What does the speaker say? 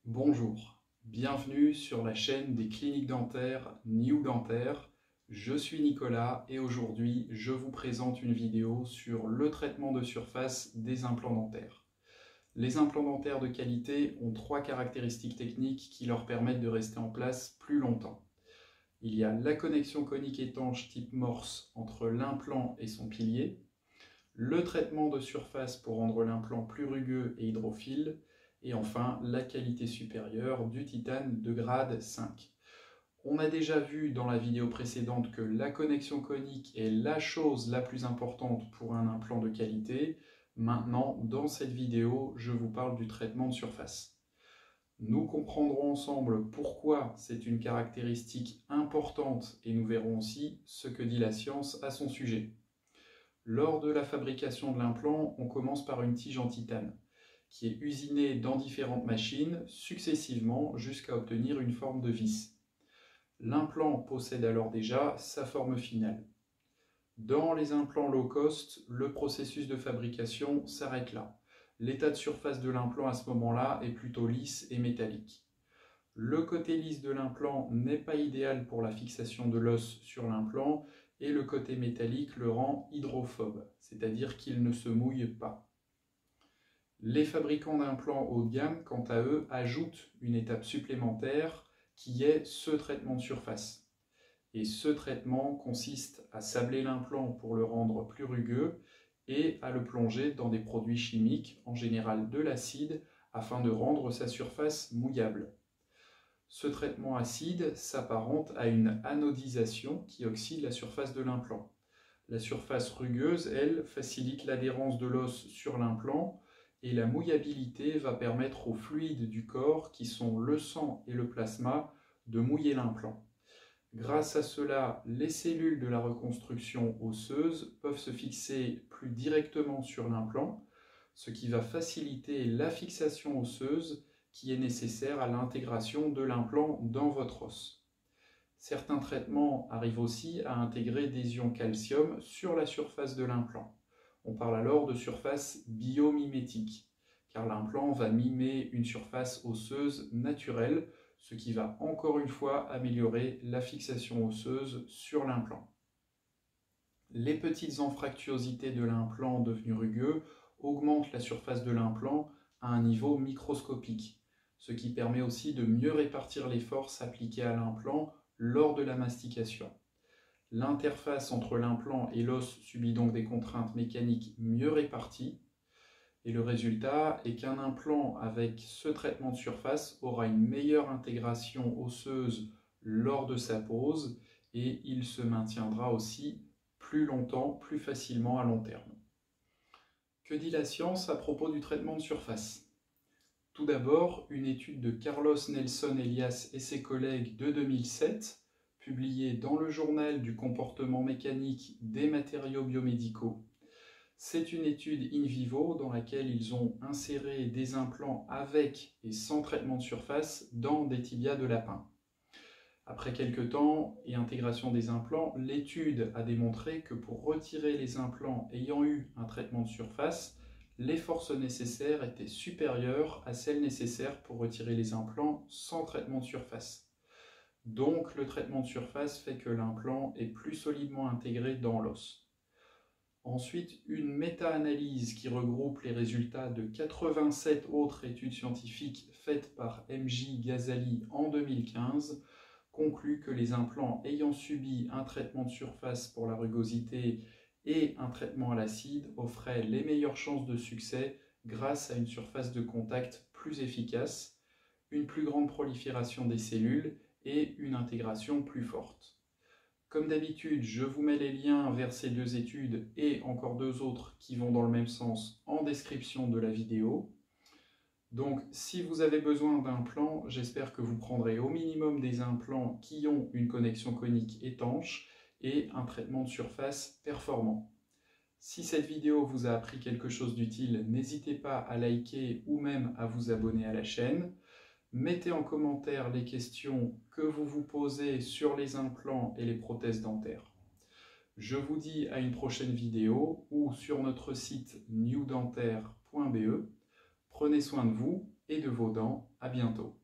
Bonjour, bienvenue sur la chaîne des cliniques dentaires New Dentaire. Je suis Nicolas et aujourd'hui je vous présente une vidéo sur le traitement de surface des implants dentaires. Les implants dentaires de qualité ont trois caractéristiques techniques qui leur permettent de rester en place plus longtemps. Il y a la connexion conique étanche type Morse entre l'implant et son pilier, le traitement de surface pour rendre l'implant plus rugueux et hydrophile, et enfin la qualité supérieure du titane de grade 5. On a déjà vu dans la vidéo précédente que la connexion conique est la chose la plus importante pour un implant de qualité. Maintenant, dans cette vidéo, je vous parle du traitement de surface. Nous comprendrons ensemble pourquoi c'est une caractéristique importante et nous verrons aussi ce que dit la science à son sujet. Lors de la fabrication de l'implant, on commence par une tige en titane, qui est usinée dans différentes machines successivement jusqu'à obtenir une forme de vis. L'implant possède alors déjà sa forme finale. Dans les implants low cost, le processus de fabrication s'arrête là. L'état de surface de l'implant à ce moment-là est plutôt lisse et métallique. Le côté lisse de l'implant n'est pas idéal pour la fixation de l'os sur l'implant et le côté métallique le rend hydrophobe, c'est-à-dire qu'il ne se mouille pas. Les fabricants d'implants haut de gamme, quant à eux, ajoutent une étape supplémentaire qui est ce traitement de surface. Et ce traitement consiste à sabler l'implant pour le rendre plus rugueux et à le plonger dans des produits chimiques, en général de l'acide, afin de rendre sa surface mouillable. Ce traitement acide s'apparente à une anodisation qui oxyde la surface de l'implant. La surface rugueuse, elle, facilite l'adhérence de l'os sur l'implant et la mouillabilité va permettre aux fluides du corps, qui sont le sang et le plasma, de mouiller l'implant. Grâce à cela, les cellules de la reconstruction osseuse peuvent se fixer plus directement sur l'implant, ce qui va faciliter la fixation osseuse qui est nécessaire à l'intégration de l'implant dans votre os. Certains traitements arrivent aussi à intégrer des ions calcium sur la surface de l'implant. On parle alors de surface biomimétique, car l'implant va mimer une surface osseuse naturelle, ce qui va encore une fois améliorer la fixation osseuse sur l'implant. Les petites anfractuosités de l'implant devenu rugueux augmentent la surface de l'implant à un niveau microscopique, ce qui permet aussi de mieux répartir les forces appliquées à l'implant lors de la mastication. L'interface entre l'implant et l'os subit donc des contraintes mécaniques mieux réparties, et le résultat est qu'un implant avec ce traitement de surface aura une meilleure intégration osseuse lors de sa pose, et il se maintiendra aussi plus longtemps, plus facilement à long terme. Que dit la science à propos du traitement de surface ? Tout d'abord, une étude de Carlos Nelson Elias et ses collègues de 2007, publiée dans le journal du comportement mécanique des matériaux biomédicaux. C'est une étude in vivo dans laquelle ils ont inséré des implants avec et sans traitement de surface dans des tibias de lapin. Après quelques temps et intégration des implants, l'étude a démontré que pour retirer les implants ayant eu un traitement de surface, les forces nécessaires étaient supérieures à celles nécessaires pour retirer les implants sans traitement de surface. Donc le traitement de surface fait que l'implant est plus solidement intégré dans l'os. Ensuite, une méta-analyse qui regroupe les résultats de 87 autres études scientifiques faites par M.J. Ghazali en 2015 conclut que les implants ayant subi un traitement de surface pour la rugosité et un traitement à l'acide offraient les meilleures chances de succès grâce à une surface de contact plus efficace, une plus grande prolifération des cellules et une intégration plus forte. Comme d'habitude, je vous mets les liens vers ces deux études et encore deux autres qui vont dans le même sens en description de la vidéo. Donc, si vous avez besoin d'implants, j'espère que vous prendrez au minimum des implants qui ont une connexion conique étanche et un traitement de surface performant. Si cette vidéo vous a appris quelque chose d'utile, n'hésitez pas à liker ou même à vous abonner à la chaîne. Mettez en commentaire les questions que vous vous posez sur les implants et les prothèses dentaires. Je vous dis à une prochaine vidéo ou sur notre site newdentaire.be. Prenez soin de vous et de vos dents. À bientôt.